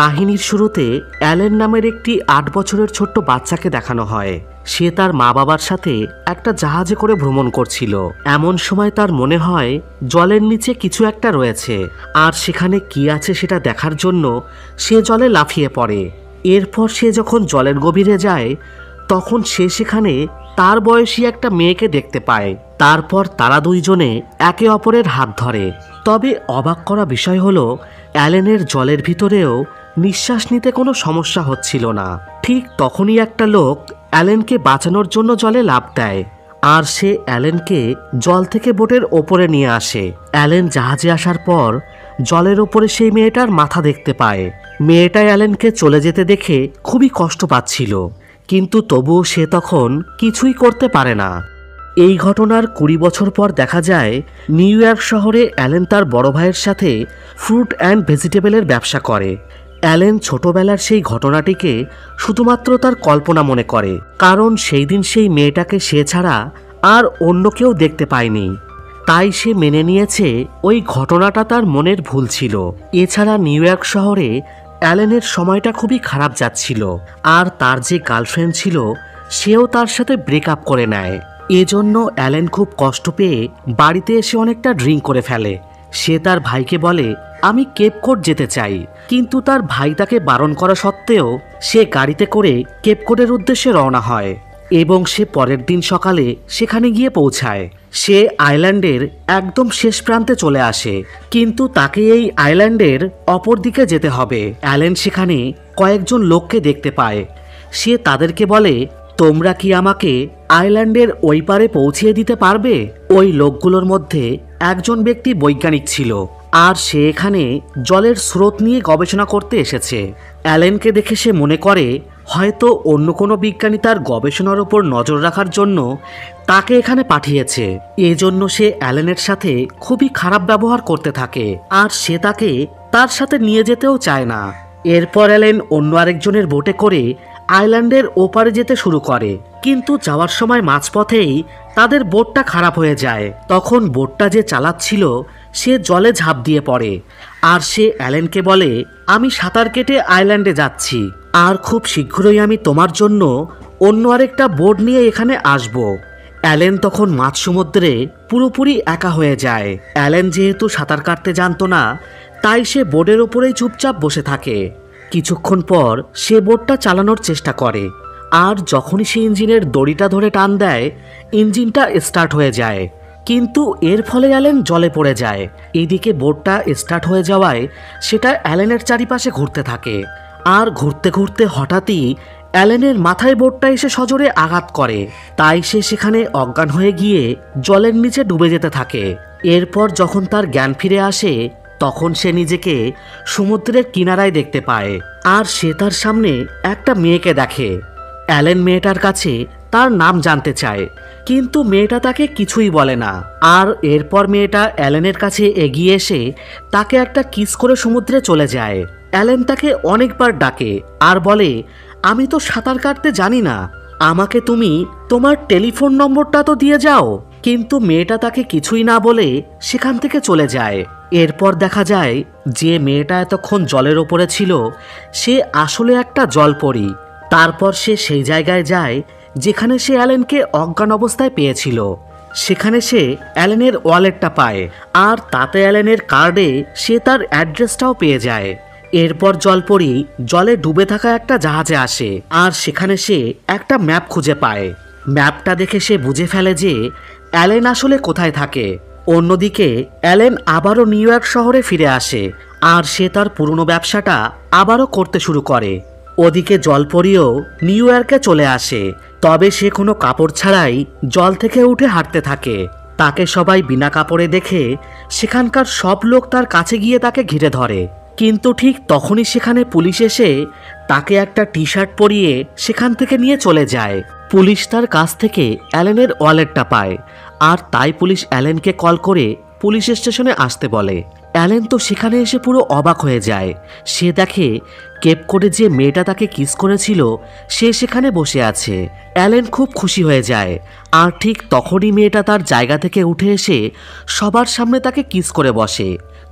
কাহিনীর শুরুতে অ্যালেন নামের একটি ৮ বছরের ছোট্ট বাচ্চাকে দেখানো হয়। সে তার মা বাবার সাথে একটা জাহাজে করে ভ্রমণ করছিল। এমন সময় তার মনে হয় জলের নিচে কিছু একটা রয়েছে, আর সেখানে কি আছে সেটা দেখার জন্য সে জলে লাফিয়ে পড়ে। এরপর সে যখন জলের গভীরে যায় তখন সে সেখানে তার বয়সী একটা মেয়েকে দেখতে পায়। তারপর তারা দুইজনে একে অপরের হাত ধরে। তবে অবাক করা বিষয় হলো অ্যালেনের জলের ভিতরেও নিঃশ্বাস নিতে কোনো সমস্যা হচ্ছিল না। ঠিক তখনই একটা লোক অ্যালেনকে বাঁচানোর জন্য জলে লাফ দেয়, আর সে অ্যালেনকে জল থেকে বোটের ওপরে নিয়ে আসে। অ্যালেন জাহাজে আসার পর জলের ওপরে সেই মেয়েটার মাথা দেখতে পায়। মেয়েটা অ্যালেনকে চলে যেতে দেখে খুবই কষ্ট পাচ্ছিল, কিন্তু তবুও সে তখন কিছুই করতে পারে না। এই ঘটনার ২০ বছর পর দেখা যায় নিউ ইয়র্ক শহরে অ্যালেন তার বড় ভাইয়ের সাথে ফ্রুট অ্যান্ড ভেজিটেবলের ব্যবসা করে। অ্যালেন ছোটবেলার সেই ঘটনাটিকে শুধুমাত্র তার কল্পনা মনে করে, কারণ সেই দিন সেই মেয়েটাকে সে ছাড়া আর অন্য কেউ দেখতে পায়নি। তাই সে মেনে নিয়েছে ওই ঘটনাটা তার মনের ভুল ছিল। এছাড়া নিউ ইয়র্ক শহরে অ্যালেনের সময়টা খুবই খারাপ যাচ্ছিল, আর তার যে গার্লফ্রেন্ড ছিল সেও তার সাথে ব্রেকআপ করে নেয়। এজন্য অ্যালেন খুব কষ্ট পেয়ে বাড়িতে এসে অনেকটা ড্রিঙ্ক করে ফেলে। সে তার ভাইকে বলে, আমি কেপ কোড যেতে চাই, কিন্তু তার ভাই তাকে বারণ করা সত্ত্বেও সে গাড়িতে করে কেপ কোডের উদ্দেশ্যে রওনা হয় এবং সে পরের দিন সকালে সেখানে গিয়ে পৌঁছায়। সে আইল্যান্ডের একদম শেষ প্রান্তে চলে আসে, কিন্তু তাকে এই আইল্যান্ডের অপর দিকে যেতে হবে। অ্যালেন সেখানে কয়েকজন লোককে দেখতে পায়। সে তাদেরকে বলে, তোমরা কি আমাকে আইল্যান্ডের ওই পারে পৌঁছিয়ে দিতে পারবে? ওই লোকগুলোর মধ্যে একজন ব্যক্তি বৈজ্ঞানিক ছিল, আর সে এখানে জলের স্রোত নিয়ে গবেষণা করতে এসেছে। অ্যালেনকে দেখে সে মনে করে হয়তো অন্য কোনো বিজ্ঞানী তার গবেষণার উপর নজর রাখার জন্য তাকে এখানে পাঠিয়েছে। এজন্য সে অ্যালেনের সাথে খুবই খারাপ ব্যবহার করতে থাকে, আর সে তাকে তার সাথে নিয়ে যেতেও চায় না। এরপর অ্যালেন অন্য আরেকজনের বোটে করে আইল্যান্ডের ওপারে যেতে শুরু করে, কিন্তু যাওয়ার সময় মাঝপথেই তাদের বোটটা খারাপ হয়ে যায়। তখন বোটটা যে চালাচ্ছিল সে জলে ঝাঁপ দিয়ে পড়ে, আর সে অ্যালেনকে বলে, আমি সাঁতার কেটে আইল্যান্ডে যাচ্ছি, আর খুব শীঘ্রই আমি তোমার জন্য অন্য আরেকটা বোট নিয়ে এখানে আসব। অ্যালেন তখন মাঝ সমুদ্রে পুরোপুরি একা হয়ে যায়। অ্যালেন যেহেতু সাঁতার কাটতে জানতো না, তাই সে বোর্ডের ওপরেই চুপচাপ বসে থাকে। কিছুক্ষণ পর সে বোটটা চালানোর চেষ্টা করে, আর যখনই সে ইঞ্জিনের দড়িটা ধরে টান দেয় ইঞ্জিনটা স্টার্ট হয়ে যায়, কিন্তু এর ফলে অ্যালেন জলে পড়ে যায়। এদিকে বোটটা স্টার্ট হয়ে যাওয়ায় সেটা অ্যালেনের চারিপাশে ঘুরতে থাকে, আর ঘুরতে ঘুরতে হঠাৎই অ্যালেনের মাথায় বোটটা এসে সজোরে আঘাত করে। তাই সে সেখানে অজ্ঞান হয়ে গিয়ে জলের নিচে ডুবে যেতে থাকে। এরপর যখন তার জ্ঞান ফিরে আসে তখন সে নিজেকে সমুদ্রের কিনারায় দেখতে পায়, আর সে তার সামনে একটা মেয়েকে দেখে। অ্যালেন মেয়েটার কাছে তার নাম জানতে চায়, কিন্তু মেয়েটা তাকে কিছুই বলে না। আর এরপর মেয়েটা অ্যালেনের কাছে এগিয়ে এসে তাকে একটা কিস করে সমুদ্রে চলে যায়। অ্যালেন তাকে অনেকবার ডাকে আর বলে, আমি তো সাঁতার কাটতে জানি না, আমাকে তুমি তোমার টেলিফোন নম্বরটা তো দিয়ে যাও। কিন্তু মেয়েটা তাকে কিছুই না বলে সেখান থেকে চলে যায়। এরপর দেখা যায় যে মেয়েটা এতক্ষণ জলের ওপরে ছিল সে আসলে একটা জলপরী। তারপর সে সেই জায়গায় যায় যেখানে সে অ্যালেনকে অজ্ঞান অবস্থায় পেয়েছিল। সেখানে সে অ্যালেনের ওয়ালেটটা পায়, আর তাতে অ্যালেনের কার্ডে সে তার অ্যাড্রেসটাও পেয়ে যায়। এরপর জলপরী জলে ডুবে থাকা একটা জাহাজে আসে, আর সেখানে সে একটা ম্যাপ খুঁজে পায়। ম্যাপটা দেখে সে বুঝে ফেলে যে অ্যালেন আসলে কোথায় থাকে। অন্যদিকে অ্যালেন আবারও নিউ ইয়র্ক শহরে ফিরে আসে, আর সে তার পুরনো ব্যবসাটা আবারও করতে শুরু করে। ওদিকে জলপরীও নিউ ইয়র্কে চলে আসে, তবে সে কোনো কাপড় ছাড়াই জল থেকে উঠে হাঁটতে থাকে। তাকে সবাই বিনা কাপড়ে দেখে সেখানকার সব লোক তার কাছে গিয়ে তাকে ঘিরে ধরে, কিন্তু ঠিক তখনই সেখানে পুলিশ এসে তাকে একটা টি শার্ট পরিয়ে সেখান থেকে নিয়ে চলে যায়। পুলিশ তার কাছ থেকে অ্যালেনের ওয়ালেটটা পায়, আর তাই পুলিশ অ্যালেনকে কল করে পুলিশ স্টেশনে আসতে বলে। অ্যালেন তো সেখানে এসে পুরো অবাক হয়ে যায়। সে দেখে কেপ কোডে যে মেয়েটা তাকে কিস করেছিল সে সেখানে বসে আছে। অ্যালেন খুব খুশি হয়ে যায়, আর ঠিক তখনই মেয়েটা তার জায়গা থেকে উঠে এসে সবার সামনে তাকে কিস করে বসে।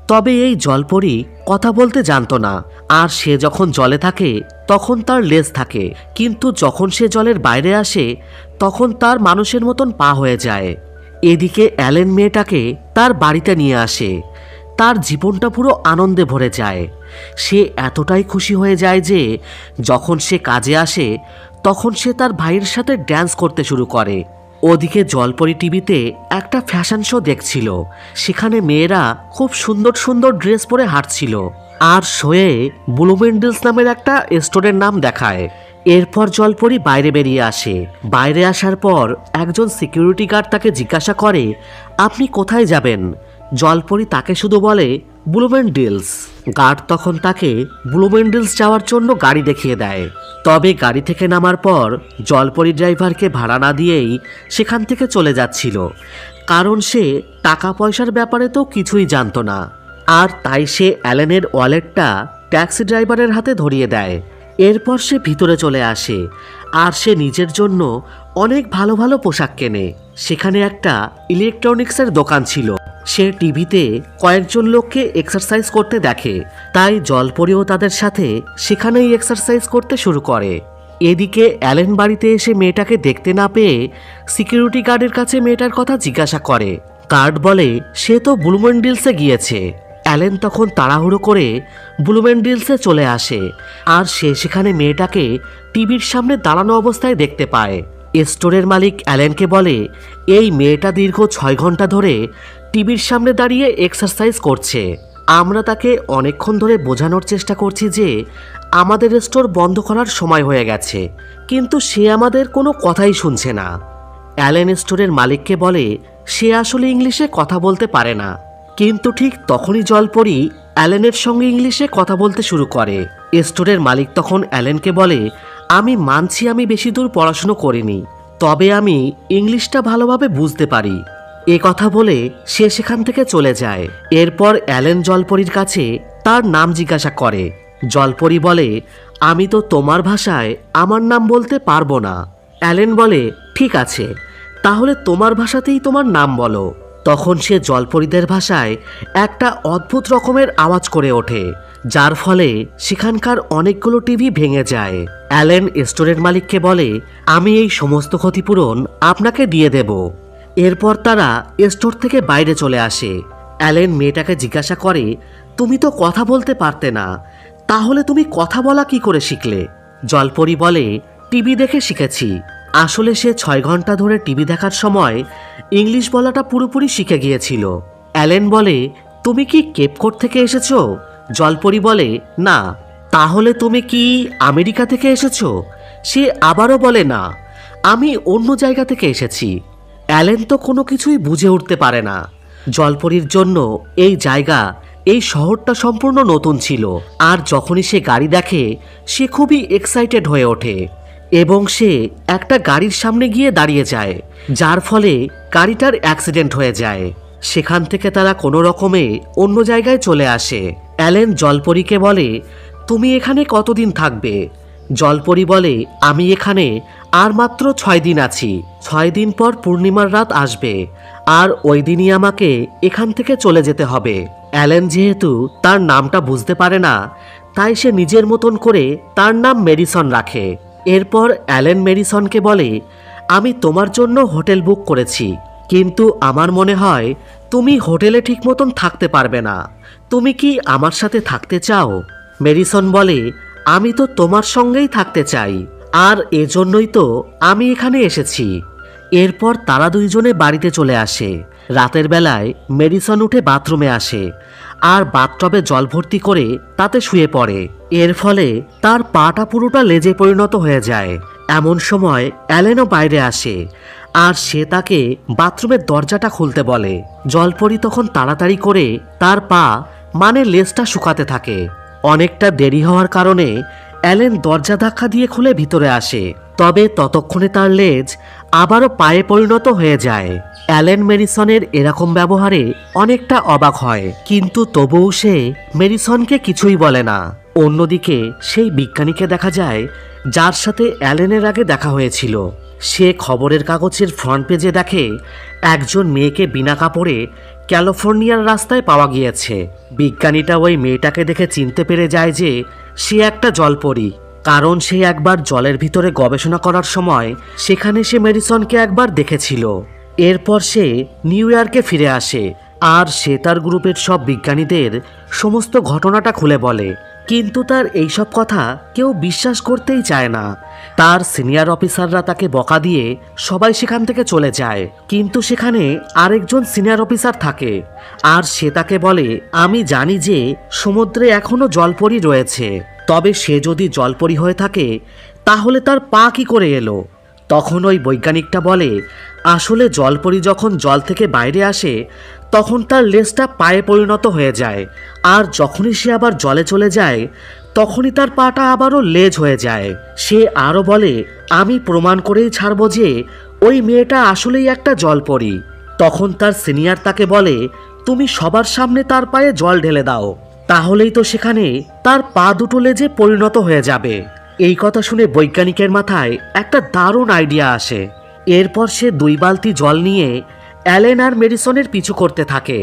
তবে এই জলপরি কথা বলতে জানতো না। আর সে যখন জলে থাকে তখন তার লেজ থাকে, কিন্তু যখন সে জলের বাইরে আসে তখন তার মানুষের মতন পা হয়ে যায়। এদিকে অ্যালেন মেয়েটাকে তার বাড়িতে নিয়ে আসে। তার জীবনটা পুরো আনন্দে ভরে যায়। সে এতটাই খুশি হয়ে যায় যে যখন সে কাজে আসে তখন সে তার ভাইয়ের সাথে ড্যান্স করতে শুরু করে। ওদিকে জলপরি টিভিতে একটা ফ্যাশন শো দেখছিল। সেখানে মেয়েরা খুব সুন্দর সুন্দর ড্রেস পরে হাঁটছিল। আর শোয়ে ব্লুমেন্ডেলস নামের একটা স্টোরের নাম দেখায়। এরপর জলপরি বাইরে বেরিয়ে আসে। বাইরে আসার পর একজন সিকিউরিটি গার্ড তাকে জিজ্ঞাসা করে, আপনি কোথায় যাবেন? জলপরি তাকে শুধু বলে ব্লুমেন্ডেলস। গার্ড তখন তাকে ব্লুমেন্ডেলস যাওয়ার জন্য গাড়ি দেখিয়ে দেয়। তবে গাড়ি থেকে নামার পর জলপরি ড্রাইভারকে ভাড়া না দিয়েই সেখান থেকে চলে যাচ্ছিল, কারণ সে টাকা পয়সার ব্যাপারে তো কিছুই জানতো না। আর তাই সে অ্যালেনের ওয়ালেটটা ট্যাক্সি ড্রাইভারের হাতে ধরিয়ে দেয়। এরপর সে ভিতরে চলে আসে আর সে নিজের জন্য অনেক ভালো ভালো পোশাক কেনে। সেখানে একটা ইলেকট্রনিক্সের দোকান ছিল। সে টিভিতে কয়েকজন লোককে এক্সারসাইজ করতে দেখে, তাই জলপরিও তাদের সাথে সেখানেই এক্সারসাইজ করতে শুরু করে। এদিকে অ্যালেন বাড়িতে এসে মেয়েটাকে দেখতে না পেয়ে সিকিউরিটি গার্ডের কাছে মেয়েটার কথা জিজ্ঞাসা করে। গার্ড বলে সে তো ব্লুমেন্ডেলসে গিয়েছে। অ্যালেন তখন তাড়াহুড়ো করে ব্লুমেন্ডেলসে চলে আসে আর সে সেখানে মেয়েটাকে টিভির সামনে দাঁড়ানো অবস্থায় দেখতে পায়। স্টোরের মালিক অ্যালেনকে বলে এই মেয়েটা দীর্ঘ 6 ঘন্টা ধরে টিভির সামনে দাঁড়িয়ে এক্সারসাইজ করছে। আমরা তাকে অনেকক্ষণ ধরে বোঝানোর চেষ্টা করছি যে আমাদের স্টোর বন্ধ করার সময় হয়ে গেছে, কিন্তু সে আমাদের কোনো কথাই শুনছে না। অ্যালেন স্টোরের মালিককে বলে সে আসলে ইংলিশে কথা বলতে পারে না। কিন্তু ঠিক তখনই জলপরি অ্যালেনের সঙ্গে ইংলিশে কথা বলতে শুরু করে। স্টোরের মালিক তখন অ্যালেনকে বলে আমি মানছি আমি বেশি দূর পড়াশুনো করিনি, তবে আমি ইংলিশটা ভালোভাবে বুঝতে পারি। এ কথা বলে সে সেখান থেকে চলে যায়। এরপর অ্যালেন জলপরির কাছে তার নাম জিজ্ঞাসা করে। জলপরি বলে আমি তো তোমার ভাষায় আমার নাম বলতে পারবো না। অ্যালেন বলে ঠিক আছে, তাহলে তোমার ভাষাতেই তোমার নাম বলো। তখন সে জলপরীদের ভাষায় একটা অদ্ভুত রকমের আওয়াজ করে ওঠে, যার ফলে সেখানকার অনেকগুলো টিভি ভেঙে যায়। অ্যালেন স্টোরের মালিককে বলে আমি এই সমস্ত ক্ষতিপূরণ আপনাকে দিয়ে দেব। এরপর তারা স্টোর থেকে বাইরে চলে আসে। অ্যালেন মেয়েটাকে জিজ্ঞাসা করে তুমি তো কথা বলতে পারতে না, তাহলে তুমি কথা বলা কি করে শিখলে? জলপরি বলে টিভি দেখে শিখেছি। আসলে সে 6 ঘন্টা ধরে টিভি দেখার সময় ইংলিশ বলাটা পুরোপুরি শিখে গিয়েছিল। অ্যালেন বলে তুমি কি কেপকোট থেকে এসেছো? জলপরি বলে না। তাহলে তুমি কি আমেরিকা থেকে এসেছো? সে আবারও বলে না, আমি অন্য জায়গা থেকে এসেছি। অ্যালেন তো কোনো কিছুই বুঝে উঠতে পারে না। জলপরির জন্য এই জায়গা, এই শহরটা সম্পূর্ণ নতুন ছিল। আর যখনই সে গাড়ি দেখে সে খুবই এক্সাইটেড হয়ে ওঠে এবং সে একটা গাড়ির সামনে গিয়ে দাঁড়িয়ে যায়, যার ফলে গাড়িটার অ্যাক্সিডেন্ট হয়ে যায়। সেখান থেকে তারা কোনো রকমে অন্য জায়গায় চলে আসে। অ্যালেন জলপরিকে বলে তুমি এখানে কতদিন থাকবে? জলপরি বলে আমি এখানে আর মাত্র 6 দিন আছি। 6 দিন পর পূর্ণিমার রাত আসবে আর ওই দিনই আমাকে এখান থেকে চলে যেতে হবে। অ্যালেন যেহেতু তার নামটা বুঝতে পারে না, তাই সে নিজের মতন করে তার নাম মেডিসন রাখে। এরপর অ্যালেন মেডিসনকে বলে আমি তোমার জন্য হোটেল বুক করেছি, কিন্তু আমার মনে হয় তুমি হোটেলে ঠিক মতন থাকতে পারবে না। তুমি কি আমার সাথে থাকতে চাও? মেডিসন বলে আমি তো তোমার সঙ্গেই থাকতে চাই, আর এজন্যই তো আমি এখানে এসেছি। এরপর তারা দুইজনে বাড়িতে চলে আসে। রাতের বেলায় মেডিসন উঠে বাথরুমে আসে আর বাথটবে জল ভর্তি করে তাতে শুয়ে পড়ে। এর ফলে তার পাটা পুরোটা লেজে পরিণত হয়ে যায়। এমন সময় অ্যালেনও বাইরে আসে আর সে তাকে বাথরুমের দরজাটা খুলতে বলে। জলপরি তখন তাড়াতাড়ি করে তার পা মানে লেজটা শুকাতে থাকে। অনেকটা দেরি হওয়ার কারণে অ্যালেন দরজা ধাক্কা দিয়ে খুলে ভিতরে আসে, তবে ততক্ষণে তার লেজ আবারও পায়ে পরিণত হয়ে যায়। অ্যালেন মেডিসনের এরকম ব্যবহারে অনেকটা অবাক হয়, কিন্তু তবুও সে মেডিসনকে কিছুই বলে না। অন্যদিকে সেই বিজ্ঞানীকে দেখা যায় যার সাথে অ্যালেনের আগে দেখা হয়েছিল। সে খবরের কাগজের ফ্রন্ট পেজে দেখে একজন মেয়েকে বিনা কাপড়ে ক্যালিফোর্নিয়ার রাস্তায় পাওয়া গিয়েছে। বিজ্ঞানীটা ওই মেয়েটাকে দেখে চিনতে পেরে যায় যে সে একটা জলপরী, কারণ সে একবার জলের ভিতরে গবেষণা করার সময় সেখানে সে মেডিসনকে একবার দেখেছিল। এরপর সে নিউ ইয়র্কে ফিরে আসে আর সে তার গ্রুপের সব বিজ্ঞানীদের সমস্ত ঘটনাটা খুলে বলে, কিন্তু তার এইসব কথা কেউ বিশ্বাস করতেই চায় না। তার সিনিয়র অফিসাররা তাকে বকা দিয়ে সবাই সেখান থেকে চলে যায়, কিন্তু সেখানে আরেকজন সিনিয়র অফিসার থাকে আর সে তাকে বলে, আমি জানি যে সমুদ্রে এখনো জলপরী রয়েছে, তবে সে যদি জলপরী হয়ে থাকে তাহলে তার পা কি করে এলো? তখন ওই বৈজ্ঞানিকটা বলে, আসলে জলপরী যখন জল থেকে বাইরে আসে তখন তার লেজটা পায়ে পরিণত হয়ে যায়, আর যখনই সে আবার জলে চলে যায় তখনই তার পাটা আবারও লেজ হয়ে যায়। সে আরও বলে, আমি প্রমাণ করেই ছাড়ব যে ওই মেয়েটা আসলেই একটা জলপরী। তখন তার সিনিয়র তাকে বলে, তুমি সবার সামনে তার পায়ে জল ঢেলে দাও, তাহলেই তো সেখানে তার পা দুটো লেজে পরিণত হয়ে যাবে। এই কথা শুনে বৈজ্ঞানিকের মাথায় একটা দারুণ আইডিয়া আসে। এরপর সে 2 বালতি জল নিয়ে অ্যালেন আর মেডিসনের পিছু করতে থাকে।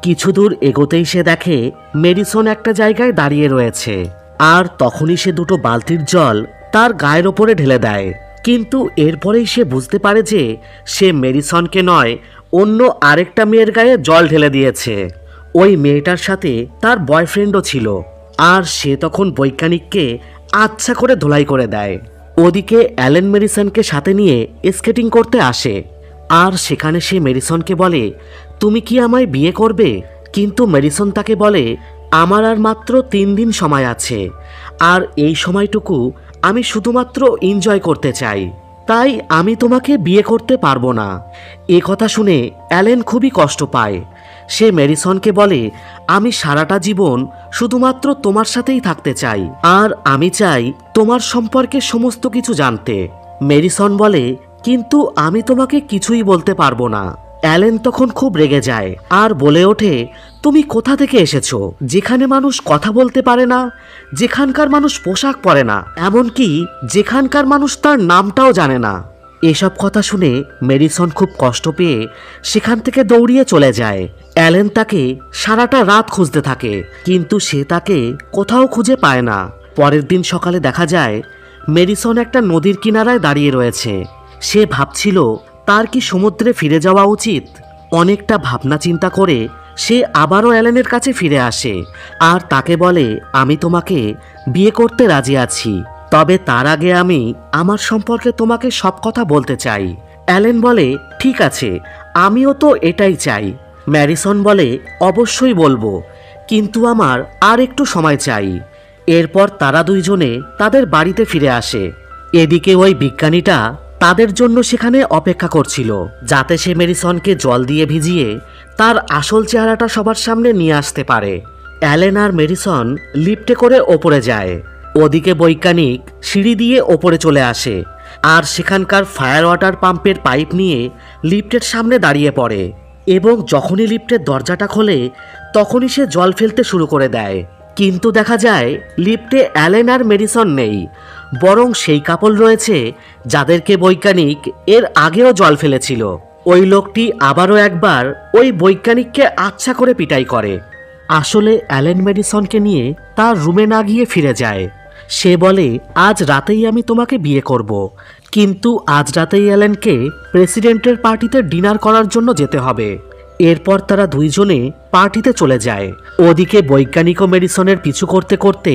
কিছু দূর এগোতেই সে দেখে মেডিসন একটা জায়গায় দাঁড়িয়ে রয়েছে, আর তখনই সে 2টো বালতির জল তার গায়ের ওপরে ঢেলে দেয়। কিন্তু এরপরেই সে বুঝতে পারে যে সে মেডিসনকে নয়, অন্য আরেকটা মেয়ের গায়ে জল ঢেলে দিয়েছে। ওই মেয়েটার সাথে তার বয়ফ্রেন্ডও ছিল, আর সে তখন বৈজ্ঞানিককে আচ্ছা করে ধোলাই করে দেয়। ওদিকে অ্যালেন মেডিসনকে সাথে নিয়ে স্কেটিং করতে আসে, আর সেখানে সে মেডিসনকে বলে, তুমি কি আমায় বিয়ে করবে? কিন্তু মেডিসন তাকে বলে, আমার আর মাত্র 3 দিন সময় আছে, আর এই সময়টুকু আমি শুধুমাত্র এনজয় করতে চাই, তাই আমি তোমাকে বিয়ে করতে পারবো না। এ কথা শুনে অ্যালেন খুবই কষ্ট পায়। সে মেডিসনকে বলে, আমি সারাটা জীবন শুধুমাত্র তোমার সাথেই থাকতে চাই, আর আমি চাই তোমার সম্পর্কে সমস্ত কিছু জানতে। মেডিসন বলে, কিন্তু আমি তোমাকে কিছুই বলতে পারবো না। অ্যালেন তখন খুব রেগে যায় আর বলে ওঠে, তুমি কোথা থেকে এসেছো যেখানে মানুষ কথা বলতে পারে না, যেখানকার মানুষ পোশাক পরে না, এমনকি যেখানকার মানুষ তার নামটাও জানে না? এসব কথা শুনে মেডিসন খুব কষ্ট পেয়ে সেখান থেকে দৌড়িয়ে চলে যায়। অ্যালেন তাকে সারাটা রাত খুঁজতে থাকে, কিন্তু সে তাকে কোথাও খুঁজে পায় না। পরের দিন সকালে দেখা যায় মেডিসন একটা নদীর কিনারায় দাঁড়িয়ে রয়েছে। সে ভাবছিল তার কি সমুদ্রে ফিরে যাওয়া উচিত। অনেকটা ভাবনা চিন্তা করে সে আবারও অ্যালেনের কাছে ফিরে আসে আর তাকে বলে, আমি তোমাকে বিয়ে করতে রাজি আছি, তবে তার আগে আমি আমার সম্পর্কে তোমাকে সব কথা বলতে চাই। অ্যালেন বলে, ঠিক আছে, আমিও তো এটাই চাই। ম্যাডিসন বলে, অবশ্যই বলবো, কিন্তু আমার আর একটু সময় চাই। এরপর তারা দুইজনে তাদের বাড়িতে ফিরে আসে। এদিকে ওই বিজ্ঞানীটা তাদের জন্য সেখানে অপেক্ষা করছিল, যাতে সে মেডিসনকে জল দিয়ে ভিজিয়ে তার আসল চেহারাটা সবার সামনে নিয়ে আসতে পারে। অ্যালেন আর মেডিসন লিফটে করে ওপরে যায়। ওদিকে বৈজ্ঞানিক সিঁড়ি দিয়ে ওপরে চলে আসে আর সেখানকার ফায়ার ওয়াটার পাম্পের পাইপ নিয়ে লিফটের সামনে দাঁড়িয়ে পড়ে, এবং যখনই লিফটের দরজাটা খোলে তখনই সে জল ফেলতে শুরু করে দেয়। কিন্তু দেখা যায় লিফটে অ্যালেন আর মেডিসন নেই, বরং সেই কাপল রয়েছে যাদেরকে বৈজ্ঞানিক এর আগেও জল ফেলেছিল। ওই লোকটি আবারও একবার ওই বৈজ্ঞানিককে আচ্ছা করে পিটাই করে। আসলে অ্যালেন মেডিসনকে নিয়ে তার রুমে না গিয়ে ফিরে যায়। সে বলে, আজ রাতেই আমি তোমাকে বিয়ে করব, কিন্তু আজ রাতেই অ্যালেনকে প্রেসিডেন্টের পার্টিতে ডিনার করার জন্য যেতে হবে। এরপর তারা দুইজনে পার্টিতে চলে যায়। ওদিকে বৈজ্ঞানিক ও মেডিসনের পিছু করতে করতে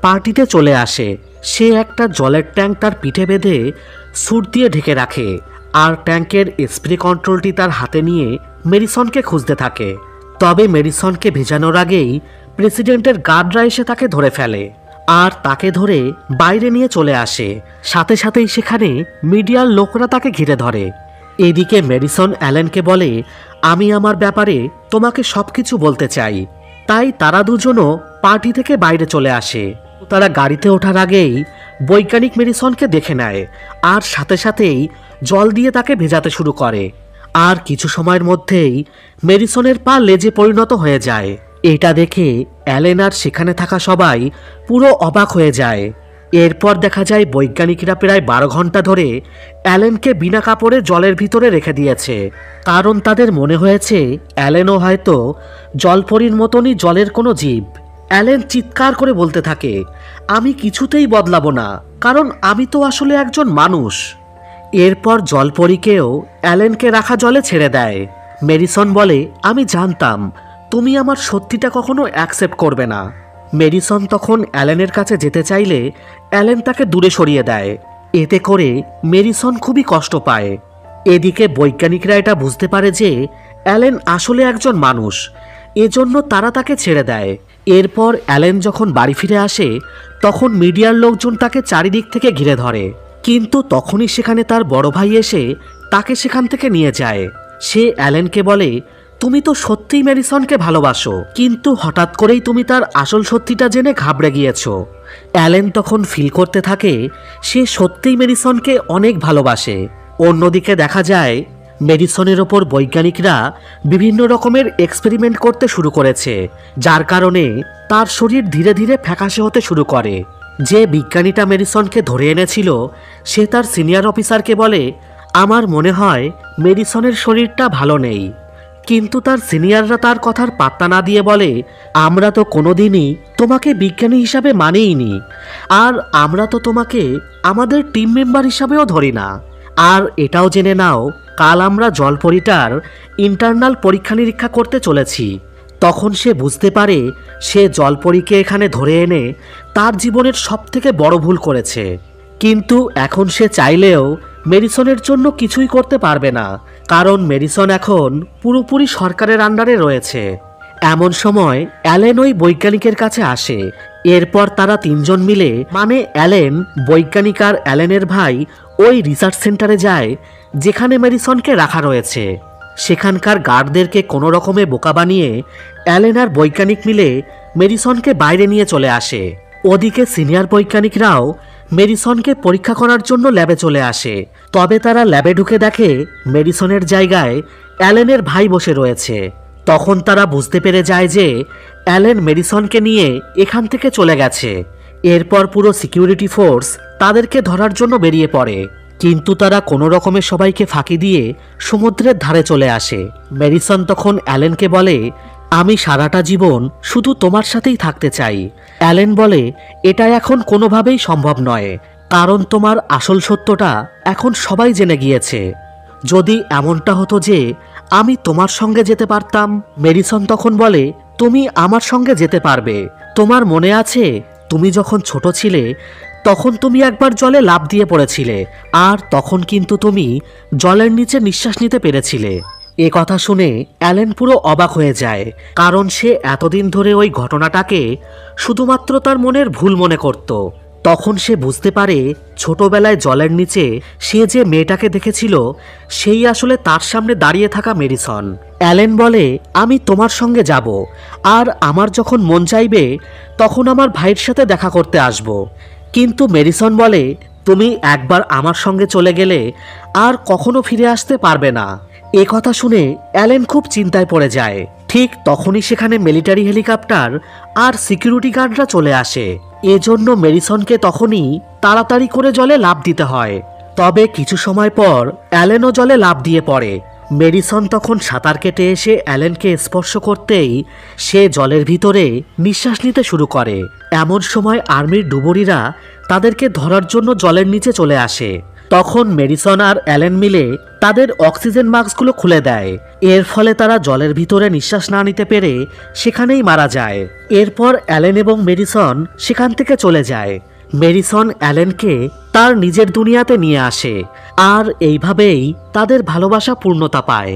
পার্টিতে চলে আসে। সে একটা জলের ট্যাঙ্ক তার পিঠে বেঁধে স্যুট দিয়ে ঢেকে রাখে, আর ট্যাঙ্কের স্প্রে কন্ট্রোলটি তার হাতে নিয়ে মেডিসনকে খুঁজতে থাকে। তবে মেডিসনকে ভেজানোর আগেই প্রেসিডেন্টের গার্ডরা এসে তাকে ধরে ফেলে আর তাকে ধরে বাইরে নিয়ে চলে আসে। সাথে সাথেই সেখানে মিডিয়ার লোকরা তাকে ঘিরে ধরে। এদিকে মেডিসন অ্যালেনকে বলে, আমি আমার ব্যাপারে তোমাকে সবকিছু বলতে চাই। তাই তারা দুজনও পার্টি থেকে বাইরে চলে আসে। তারা গাড়িতে ওঠার আগেই বৈজ্ঞানিক মেডিসনকে দেখে নেয় আর সাথে সাথেই জল দিয়ে তাকে ভেজাতে শুরু করে। আর কিছু সময়ের মধ্যেই মেডিসনের পা লেজে পরিণত হয়ে যায়। এটা দেখে অ্যালেন আর সেখানে থাকা সবাই পুরো অবাক হয়ে যায়। এরপর দেখা যায় বৈজ্ঞানিকরা প্রায় 12 ঘন্টা ধরে অ্যালেনকে বিনা কাপড়ে জলের ভিতরে রেখে দিয়েছে, কারণ তাদের মনে হয়েছে অ্যালেনও হয়তো জলপরীর মতনই জলের কোনো জীব। অ্যালেন চিৎকার করে বলতে থাকে, আমি কিছুতেই বদলাবো না, কারণ আমি তো আসলে একজন মানুষ। এরপর জলপরীকেও অ্যালেনকে রাখা জলে ছেড়ে দেয়। মেডিসন বলে, আমি জানতাম তুমি আমার সত্যিটা কখনো অ্যাকসেপ্ট করবে না। মেডিসন তখন অ্যালেনের কাছে যেতে চাইলে অ্যালেন তাকে দূরে সরিয়ে দেয়। এতে করে মেডিসন খুবই কষ্ট পায়। এদিকে বৈজ্ঞানিকরা এটা বুঝতে পারে যে অ্যালেন আসলে একজন মানুষ, এজন্য তারা তাকে ছেড়ে দেয়। এরপর অ্যালেন যখন বাড়ি ফিরে আসে তখন মিডিয়ার লোকজন তাকে চারিদিক থেকে ঘিরে ধরে, কিন্তু তখনই সেখানে তার বড় ভাই এসে তাকে সেখান থেকে নিয়ে যায়। সে অ্যালেনকে বলে, তুমি তো সত্যিই মেডিসনকে ভালোবাসো, কিন্তু হঠাৎ করেই তুমি তার আসল সত্যিটা জেনে ঘাবড়ে গিয়েছো। অ্যালেন তখন ফিল করতে থাকে সে সত্যিই মেডিসনকে অনেক ভালোবাসে। অন্যদিকে দেখা যায় মেডিসনের ওপর বৈজ্ঞানিকরা বিভিন্ন রকমের এক্সপেরিমেন্ট করতে শুরু করেছে, যার কারণে তার শরীর ধীরে ধীরে ফ্যাকাশে হতে শুরু করে। যে বিজ্ঞানীটা মেডিসনকে ধরে এনেছিল সে তার সিনিয়র অফিসারকে বলে, আমার মনে হয় মেডিসনের শরীরটা ভালো নেই। কিন্তু তার সিনিয়ররা তার কথার পাত্তা না দিয়ে বলে, আমরা তো কোনোদিনই তোমাকে বিজ্ঞানী হিসাবে মানেইনি, আর আমরা তো তোমাকে আমাদের টিম মেম্বার হিসাবেও ধরি না। আর এটাও জেনে নাও, কাল আমরা জলপরীটার ইন্টারনাল পরীক্ষা নিরীক্ষা করতে চলেছি। তখন সে বুঝতে পারে সে জলপরীকে এখানে ধরে এনে তার জীবনের সবথেকে বড় ভুল করেছে। কিন্তু এখন সে চাইলেও মেডিসনের জন্য কিছুই করতে পারবে না, কারণ মেডিসন এখন পুরোপুরি সরকারের আন্ডারে রয়েছে। এমন সময় অ্যালেন ওই বৈজ্ঞানিকের কাছে আসে। এরপর তারা তিনজন মিলে, মানে অ্যালেন, বৈজ্ঞানিক আর অ্যালেনের ভাই, ওই রিসার্চ সেন্টারে যায় যেখানে মেডিসনকে রাখা রয়েছে। সেখানকার গার্ডদেরকে কোনো রকমে বোকা বানিয়ে অ্যালেন আর বৈজ্ঞানিক মিলে মেডিসনকে বাইরে নিয়ে চলে আসে। ওদিকে সিনিয়র বৈজ্ঞানিকরাও মেডিসনকে পরীক্ষা করার জন্য ল্যাবে চলে আসে। তবে তারা ল্যাবে ঢুকে দেখে মেডিসনের জায়গায় অ্যালেনের ভাই বসে রয়েছে। তখন তারা বুঝতে পেরে যায় যে অ্যালেন মেডিসনকে নিয়ে এখান থেকে চলে গেছে। এরপর পুরো সিকিউরিটি ফোর্স তাদেরকে ধরার জন্য বেরিয়ে পড়ে, কিন্তু তারা কোনো রকমে সবাইকে ফাঁকি দিয়ে সমুদ্রের ধারে চলে আসে। মেডিসন তখন অ্যালেনকে বলে, আমি সারাটা জীবন শুধু তোমার সাথেই থাকতে চাই। অ্যালেন বলে, এটা এখন কোনোভাবেই সম্ভব নয়, কারণ তোমার আসল সত্যটা এখন সবাই জেনে গিয়েছে। যদি এমনটা হতো যে আমি তোমার সঙ্গে যেতে পারতাম। মেডিসন তখন বলে, তুমি আমার সঙ্গে যেতে পারবে। তোমার মনে আছে তুমি যখন ছোট ছিলে তখন তুমি একবার জলে লাফ দিয়ে পড়েছিলে, আর তখন কিন্তু তুমি জলের নিচে নিঃশ্বাস নিতে পেরেছিলে। এ কথা শুনে অ্যালেন পুরো অবাক হয়ে যায়, কারণ সে এতদিন ধরে ওই ঘটনাটাকে শুধুমাত্র তার মনের ভুল মনে করত। তখন সে বুঝতে পারে ছোটবেলায় জলের নিচে সে যে মেয়েটাকে দেখেছিল সেই আসলে তার সামনে দাঁড়িয়ে থাকা মেডিসন। অ্যালেন বলে, আমি তোমার সঙ্গে যাব, আর আমার যখন মন চাইবে তখন আমার ভাইয়ের সাথে দেখা করতে আসব। কিন্তু মেডিসন বলে, তুমি একবার আমার সঙ্গে চলে গেলে আর কখনো ফিরে আসতে পারবে না। এ কথা শুনে অ্যালেন খুব চিন্তায় পড়ে যায়। ঠিক তখনই সেখানে মিলিটারি হেলিকপ্টার আর সিকিউরিটি গার্ডরা চলে আসে। এজন্য মেডিসনকে তখনই তাড়াতাড়ি করে জলে লাফ দিতে হয়। তবে কিছু সময় পর অ্যালেনও জলে লাফ দিয়ে পড়ে। মেডিসন তখন সাঁতার কেটে এসে অ্যালেনকে স্পর্শ করতেই সে জলের ভিতরে নিঃশ্বাস নিতে শুরু করে। এমন সময় আর্মির ডুবুরিরা তাদেরকে ধরার জন্য জলের নিচে চলে আসে। তখন মেডিসন আর অ্যালেন মিলে তাদের অক্সিজেন মাস্কগুলো খুলে দেয়। এর ফলে তারা জলের ভিতরে নিঃশ্বাস না নিতে পেরে সেখানেই মারা যায়। এরপর অ্যালেন এবং মেডিসন সেখান থেকে চলে যায়। মেডিসন অ্যালেনকে তার নিজের দুনিয়াতে নিয়ে আসে, আর এইভাবেই তাদের ভালোবাসা পূর্ণতা পায়।